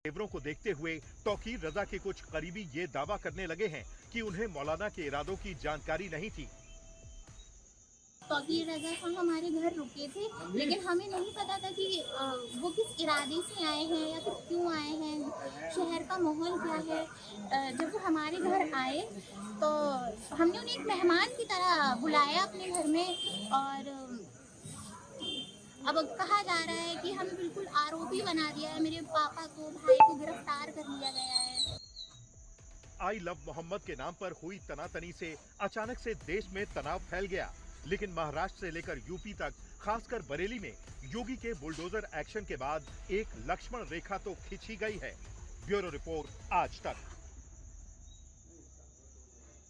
तेवरों को देखते हुए तौकीर रजा के कुछ करीबी ये दावा करने लगे हैं कि उन्हें मौलाना के इरादों की जानकारी नहीं थी। तौकीर रजा साहब हमारे घर रुके थे, लेकिन हमें नहीं पता था कि वो किस इरादे से आए हैं या फिर क्यों आए हैं, शहर का माहौल क्या है। जब वो हमारे घर आए तो हमने उन्हें एक मेहमान की तरह बुलाया अपने घर में, और अब कहा जा रहा है कि हमें बिल्कुल आरोपी बना दिया है। मेरे पापा को, भाई को गिरफ्तार कर लिया गया है। आई लव मोहम्मद के नाम पर हुई तनातनी से अचानक से देश में तनाव फैल गया, लेकिन महाराष्ट्र से लेकर यूपी तक, खासकर बरेली में योगी के बुलडोजर एक्शन के बाद एक लक्ष्मण रेखा तो खींची गई है। ब्यूरो रिपोर्ट, आज तक।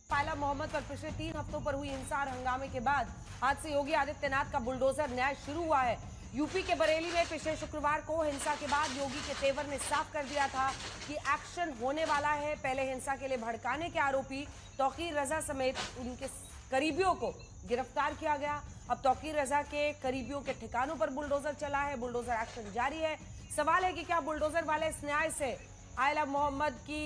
आई लव मोहम्मद पर पिछले 3 हफ्तों पर हुई हिंसा और हंगामे के बाद आज से योगी आदित्यनाथ का बुलडोजर न्याय शुरू हुआ है। यूपी के बरेली में पिछले शुक्रवार को हिंसा के बाद योगी के तेवर ने साफ कर दिया था कि एक्शन होने वाला है। पहले हिंसा के लिए भड़काने के आरोपी तौकीर रजा समेत उनके करीबियों को गिरफ्तार किया गया। अब तौकीर रजा के करीबियों के ठिकानों पर बुलडोजर चला है, बुलडोजर एक्शन जारी है। सवाल है कि क्या बुलडोजर वाले इस न्याय से आई लव मोहम्मद की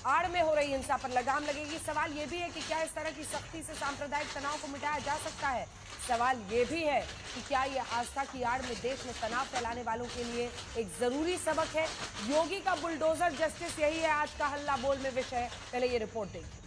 आड़ में हो रही हिंसा पर लगाम लगेगी। सवाल यह भी है कि क्या इस तरह की सख्ती से सांप्रदायिक तनाव को मिटाया जा सकता है। सवाल यह भी है कि क्या यह आस्था की आड़ में देश में तनाव फैलाने वालों के लिए एक जरूरी सबक है। योगी का बुलडोजर जस्टिस, यही है आज का हल्ला बोल में विषय। पहले ये रिपोर्ट देखिए।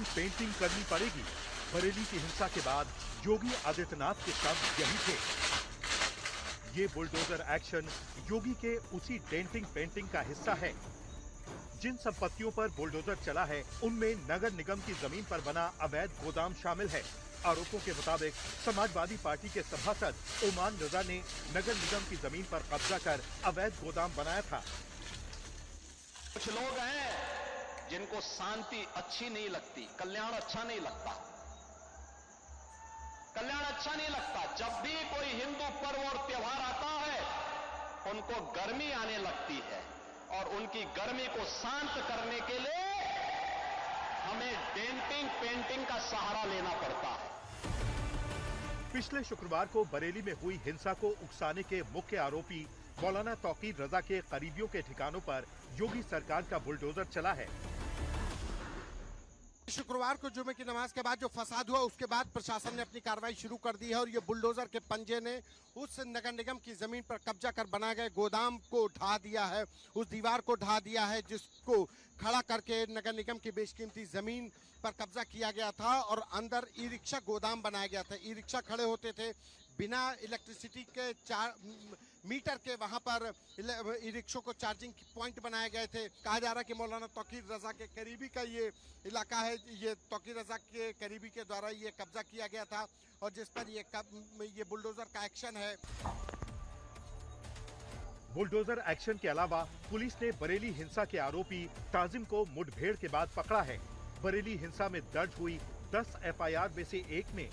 पेंटिंग करनी पड़ेगी। बरेली की हिंसा के बाद योगी आदित्यनाथ के शब्द यही थे। ये बुलडोजर एक्शन योगी के उसी पेंटिंग का हिस्सा है। जिन संपत्तियों पर बुलडोजर चला है उनमें नगर निगम की जमीन पर बना अवैध गोदाम शामिल है। आरोपों के मुताबिक समाजवादी पार्टी के सभासद ओमान रजा ने नगर निगम की जमीन पर कब्जा कर अवैध गोदाम बनाया था। कुछ लोग हैं जिनको शांति अच्छी नहीं लगती, कल्याण अच्छा नहीं लगता। कल्याण अच्छा नहीं लगता। जब भी कोई हिंदू पर्व और त्योहार आता है उनको गर्मी आने लगती है, और उनकी गर्मी को शांत करने के लिए हमें पेंटिंग का सहारा लेना पड़ता है। पिछले शुक्रवार को बरेली में हुई हिंसा को उकसाने के मुख्य आरोपी मौलाना तौकीर रजा के करीबियों के ठिकानों पर योगी सरकार का बुलडोजर चला है। शुक्रवार को जुमे की नमाज के बाद जो फसाद हुआ उसके बाद प्रशासन ने अपनी कार्रवाई शुरू कर दी है, और ये बुलडोजर के पंजे ने उस नगर निगम की जमीन पर कब्जा कर बनाए गए गोदाम को ढा दिया है, उस दीवार को ढा दिया है जिसको खड़ा करके नगर निगम की बेशकीमती जमीन पर कब्जा किया गया था, और अंदर ई रिक्शा गोदाम बनाया गया था। ई रिक्शा खड़े होते थे बिना इलेक्ट्रिसिटी के, 4 मीटर के वहां पर ई रिक्शों को चार्जिंग पॉइंट बनाए गए थे। कहा जा रहा है कि मौलाना तौकीर रजा के करीबी का ये इलाका है। ये तौकीर रजा के करीबी के द्वारा ये कब्जा किया गया था, और जिस पर ये बुलडोजर का एक्शन है। बुलडोजर एक्शन के अलावा पुलिस ने बरेली हिंसा के आरोपी ताजिम को मुठभेड़ के बाद पकड़ा है। बरेली हिंसा में दर्ज हुई 10 एफआईआर में से एक में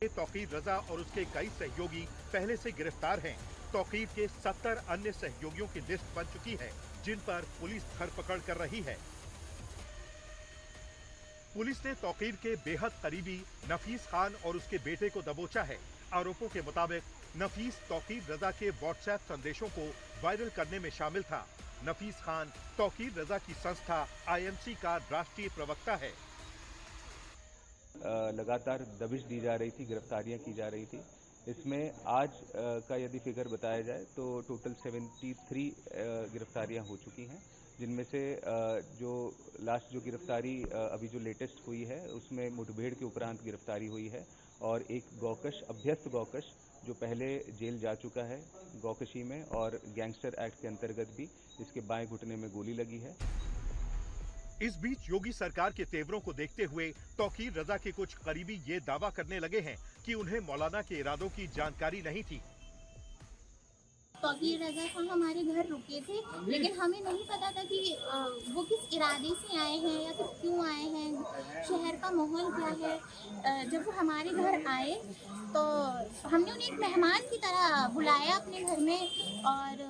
तौकीर रजा और उसके कई सहयोगी पहले से गिरफ्तार हैं। तौकीर के 70 अन्य सहयोगियों की लिस्ट बन चुकी है, जिन पर पुलिस धरपकड़ कर रही है। पुलिस ने तौकीर के बेहद करीबी नफीस खान और उसके बेटे को दबोचा है। आरोपों के मुताबिक नफीस तौकीर रजा के व्हाट्सएप संदेशों को वायरल करने में शामिल था। नफीस खान तौकीर रजा की संस्था आईएमसी का राष्ट्रीय प्रवक्ता है। लगातार दबिश दी जा रही थी, गिरफ्तारियां की जा रही थी। इसमें आज का यदि फिगर बताया जाए तो टोटल 73 गिरफ्तारियां हो चुकी हैं, जिनमें से जो लास्ट जो गिरफ्तारी अभी जो लेटेस्ट हुई है उसमें मुठभेड़ के उपरांत गिरफ्तारी हुई है, और एक गौकश, अभ्यस्त गौकश जो पहले जेल जा चुका है गौकशी में, और गैंगस्टर एक्ट के अंतर्गत भी इसके बाएं घुटने में गोली लगी है। इस बीच योगी सरकार के तेवरों को देखते हुए तौकीर रजा के कुछ करीबी ये दावा करने लगे हैं कि उन्हें मौलाना के इरादों की जानकारी नहीं थी। तौकीर रजा खां हमारे घर रुके थे, लेकिन हमें नहीं पता था कि वो किस इरादे से आए हैं या फिर क्यों आए हैं, शहर का माहौल क्या है। जब वो हमारे घर आए तो हमने उन्हें एक मेहमान की तरह बुलाया अपने घर में, और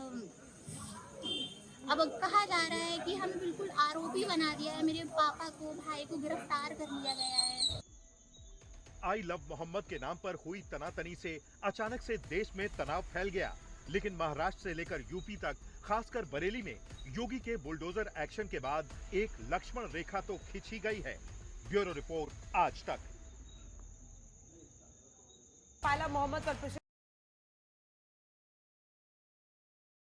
अब कहा जा रहा है कि हमें बिल्कुल आरोपी बना दिया है। मेरे पापा को, भाई को गिरफ्तार कर लिया गया है। आई लव मोहम्मद के नाम पर हुई तनातनी से अचानक से देश में तनाव फैल गया, लेकिन महाराष्ट्र से लेकर यूपी तक, खासकर बरेली में योगी के बुलडोजर एक्शन के बाद एक लक्ष्मण रेखा तो खींची गई है। ब्यूरो रिपोर्ट, आज तक। पाला मोहम्मद पर